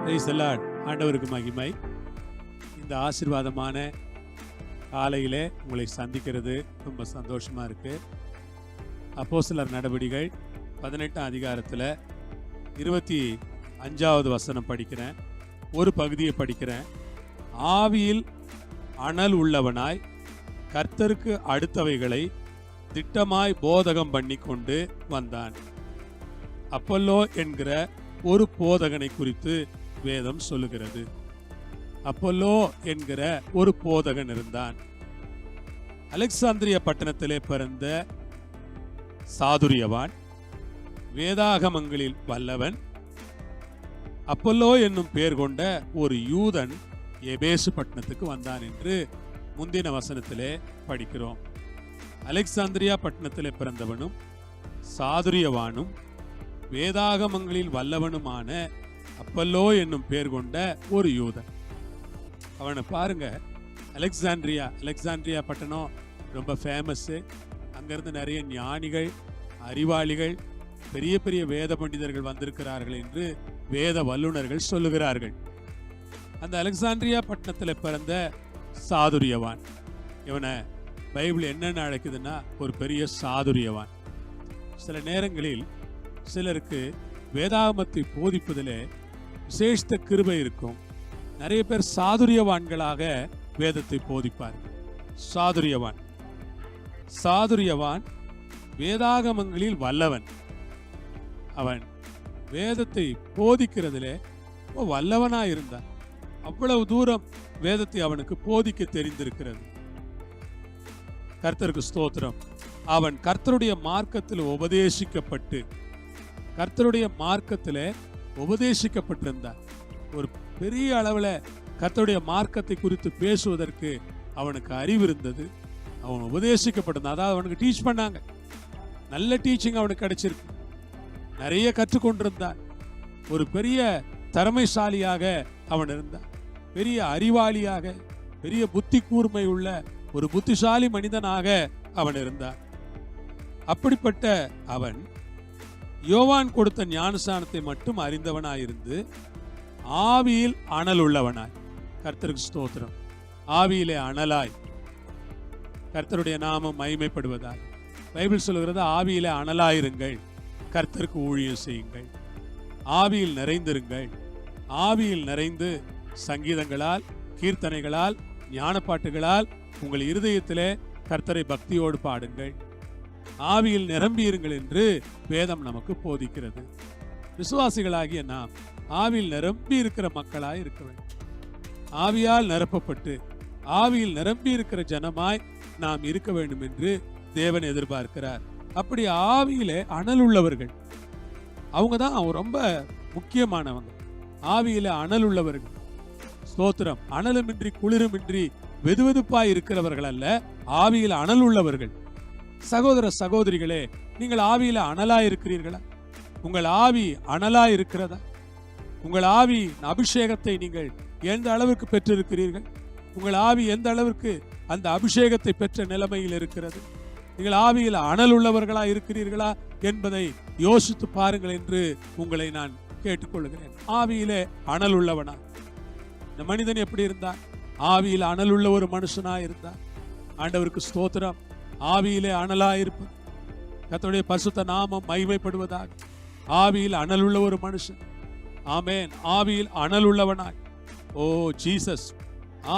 Praise the Lord. ஆண்டவருக்கு மகிமை. இந்த ஆசீர்வாதமான காலையிலே உங்களை சந்திக்கிறது ரொம்ப சந்தோஷமா இருக்கு. அப்போஸ்தலர் நடபடிகள் 18ஆம் அதிகாரத்தில் 25வது வசனம் படிக்கிறேன். ஒரு பகுதியை படிக்கிறேன். ஆவியில் அனல் உள்ளவனாய் கர்த்தருக்கு அடுத்தவைகளை திட்டமாய் போதகம் பண்ணி கொண்டு வந்தான். அப்பல்லோ என்கிற ஒரு போதகனை குறித்து வேதம் சொல்லுகிறது. அப்பல்லோ என்கிற ஒரு போதகன் இருந்தான். அலெக்சாந்திரிய பட்டணத்திலே பிறந்த சாதுரியவான், வேதாகமங்களில் வல்லவன். அப்பல்லோ என்னும் பெயர் கொண்ட ஒரு யூதன் எபேசு பட்டணத்துக்கு வந்தான் என்று முந்தின வசனத்திலே படிக்கிறோம். அலெக்சாந்திரியா பட்டணத்திலே பிறந்தவனும் சாதுரியவானும் வேதாகமங்களில் வல்லவனுமான அப்பல்லோ என்னும் பெயர் கொண்ட ஒரு யூதன். அவனை பாருங்க. அலெக்சாண்ட்ரியா பட்டணம் ரொம்ப ஃபேமஸ். அங்கிருந்து நிறைய ஞானிகள், அறிவாளிகள், பெரிய பெரிய வேத பண்டிதர்கள் வந்திருக்கிறார்கள் என்று வேத வல்லுநர்கள் சொல்லுகிறார்கள். அந்த அலெக்சாண்ட்ரியா பட்டணத்தில் பிறந்த சாதுரியவான், இவனை பைபிள் என்னென்ன அழைக்குதுன்னா ஒரு பெரிய சாதுரியவான். சில நேரங்களில் சிலருக்கு வேதாகமத்தை போதிப்பதிலே விசேஷித்த கிருபை இருக்கும். நிறைய பேர் சாதுரியவான்களாக வேதத்தை போதிப்பார்கள். சாதுரியவான் வேதாகமங்களில் வல்லவன். அவன் வேதத்தை போதிக்கிறதிலே வல்லவனாய் இருந்தான். அவ்வளவு தூரம் வேதத்தை அவனுக்கு போதிக்க தெரிந்திருக்கிறது. கர்த்தருக்கு ஸ்தோத்திரம். அவன் கர்த்தருடைய மார்க்கத்தில் உபதேசிக்கப்பட்டிருந்தான். ஒரு பெரிய அளவில் கர்த்தருடைய மார்க்கத்தை குறித்து பேசுவதற்கு அவனுக்கு அறிவு இருந்தது. அவன் உபதேசிக்கப்பட்டிருந்தான். அதாவது அவனுக்கு டீச் பண்ணாங்க. நல்ல டீச்சிங் அவனுக்கு கிடைச்சிருக்கு. நிறைய கற்றுக்கொண்டிருந்தான். ஒரு பெரிய திறமைசாலியாக அவன் இருந்தான். பெரிய அறிவாளியாக, பெரிய புத்தி கூர்மை உள்ள ஒரு புத்திசாலி மனிதனாக அவன் இருந்தான். அப்படிப்பட்ட அவன் யோவான் கொடுத்த ஞானஸ்நானத்தை மட்டும் அறிந்தவனாயிருந்து ஆவியில் அனல் உள்ளவனாய், கர்த்தருக்கு ஸ்தோத்திரம், ஆவியிலே அனலாய் கர்த்தருடைய நாமம் மகிமைப்படுவதால் பைபிள் சொல்லுகிறது, ஆவியிலே அனலாயிருங்கள், கர்த்தருக்கு ஊழியம் செய்யுங்கள், ஆவியில் நிறைந்திருங்கள். ஆவியில் நிறைந்து சங்கீதங்களால், கீர்த்தனைகளால், ஞானப்பாட்டுகளால் உங்கள் இருதயத்திலே கர்த்தரை பக்தியோடு பாடுங்கள். ஆவியில் நிரம்பியிருங்கள் என்று வேதம் நமக்கு போதிக்கிறது. விசுவாசிகளாகிய நாம் ஆவியில் நிரம்பி இருக்கிற மக்களாய் இருக்க வேண்டும். ஆவியால் நிரப்பப்பட்டு ஆவியில் நிரம்பி இருக்கிற ஜனமாய் நாம் இருக்க வேண்டும் என்று தேவன் எதிர்பார்க்கிறார். அப்படி ஆவியிலே அனல் உள்ளவர்கள், அவங்க தான் ரொம்ப முக்கியமானவங்க. ஆவியிலே அனல் உள்ளவர்கள், ஸ்தோத்திரம், அனலுமின்றி குளிருமின்றி வெதுவெதுப்பாய் இருக்கிறவர்கள் அல்ல, ஆவியில் அனல் உள்ளவர்கள். சகோதர சகோதரிகளே, நீங்கள் ஆவியில அனலாய் இருக்கிறீர்களா? உங்கள் ஆவி அனலாய் இருக்கிறதா? உங்கள் ஆவி அபிஷேகத்தை நீங்கள் எந்த அளவுக்கு பெற்றிருக்கிறீர்கள்? உங்கள் ஆவி எந்த அளவுக்கு அந்த அபிஷேகத்தை பெற்ற நிலைமையில் இருக்கிறது? நீங்கள் ஆவியில் அனல் உள்ளவர்களா இருக்கிறீர்களா என்பதை யோசித்து பாருங்கள் என்று உங்களை நான் கேட்டுக்கொள்கிறேன். ஆவியிலே அனல் உள்ளவனா? இந்த மனிதன் எப்படி இருந்தான்? ஆவியில் அனல் உள்ள ஒரு மனுஷனா இருந்தான். ஆண்டவருக்கு ஸ்தோத்திரம். ஆவியிலே அனலாயிருப்பது கர்த்தருடைய பரிசுத்த நாமம் மகிமைப்படுவதாக. ஆவியில் அனல் உள்ள ஒரு மனுஷன். ஆமென். ஆவியில் அனல் உள்ளவனாய், ஓ ஜீசஸ்,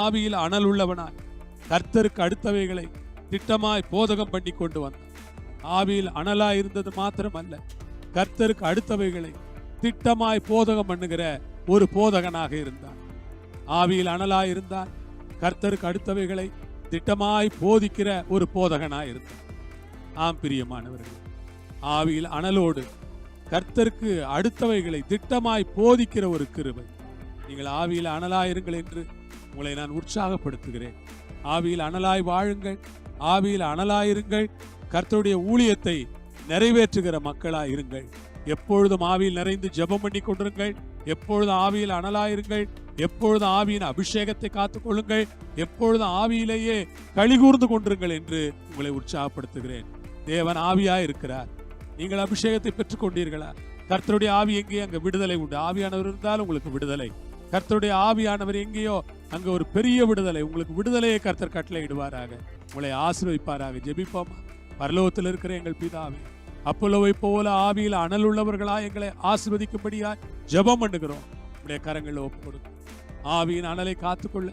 ஆவியில் அனல் உள்ளவனாய் கர்த்தருக்கு அடுத்தவைகளை திட்டமாய் போதகம் பண்ணி கொண்டு வந்தான். ஆவியில் அனலாய் இருந்தது மாத்திரமல்ல, கர்த்தருக்கு அடுத்தவைகளை திட்டமாய் போதகம் பண்ணுகிற ஒரு போதகனாக இருந்தான். ஆவியில் அனலாய் இருந்தான். கர்த்தருக்கு அடுத்தவைகளை திட்டமாய் போதிக்கிற ஒரு போதகனாய் இருந்தான். ஆம் பிரியமானவர்கள், ஆவியில் அனலோடு கர்த்தருக்கு அடுத்தவைகளை திட்டமாய் போதிக்கிற ஒரு கிருபை. நீங்கள் ஆவியில் அனலாயிருங்கள் என்று உங்களை நான் உற்சாகப்படுத்துகிறேன். ஆவியில் அனலாய் வாழுங்கள், ஆவியில் அனலாயிருங்கள், கர்த்தருடைய ஊழியத்தை நிறைவேற்றுகிற மக்களாய் இருங்கள். எப்பொழுதும் ஆவியில் நிறைந்து ஜெபம் பண்ணி கொண்டிருங்கள். எப்பொழுதும் ஆவியில் அனலாயிருங்கள். எப்பொழுதும் ஆவியின் அபிஷேகத்தை காத்துக் கொள்ளுங்கள். எப்பொழுதும் ஆவியிலேயே களிகூர்ந்து கொண்டிருங்கள் என்று உங்களை உற்சாகப்படுத்துகிறேன். தேவன் ஆவியாய் இருக்கிறார். நீங்கள் அபிஷேகத்தை பெற்றுக் கொண்டீர்களா? கர்த்தருடைய ஆவி எங்கேயோ அங்க விடுதலை உண்டு. ஆவியானவர் இருந்தால் உங்களுக்கு விடுதலை. கர்த்தருடைய ஆவியானவர் எங்கேயோ அங்க ஒரு பெரிய விடுதலை. உங்களுக்கு விடுதலையை கர்த்தர் கட்டளை இடுவாராக. உங்களை ஆசீர்வதிப்பாராக. ஜெபிப்போமா. பரலோகத்தில் இருக்கிற எங்கள் பிதாவே, அப்போலோவை போல ஆவியில் அனல் உள்ளவர்களா எங்களை ஆசீர்வதிக்கும்படியா ஜெபம் பண்ணுகிறோம். உடைய கரங்களில் ஒப்பு கொடுக்கும். ஆவியின் அனலை காத்துக்கொள்ள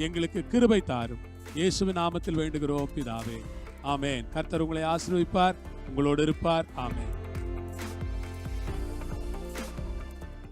எங்களுக்கு கிருபை தாரும். இயேசுவின் நாமத்தில் வேண்டுகிறோம் பிதாவே. ஆமென். கர்த்தர் உங்களை ஆசீர்வதிப்பார், உங்களோடு இருப்பார். ஆமென்.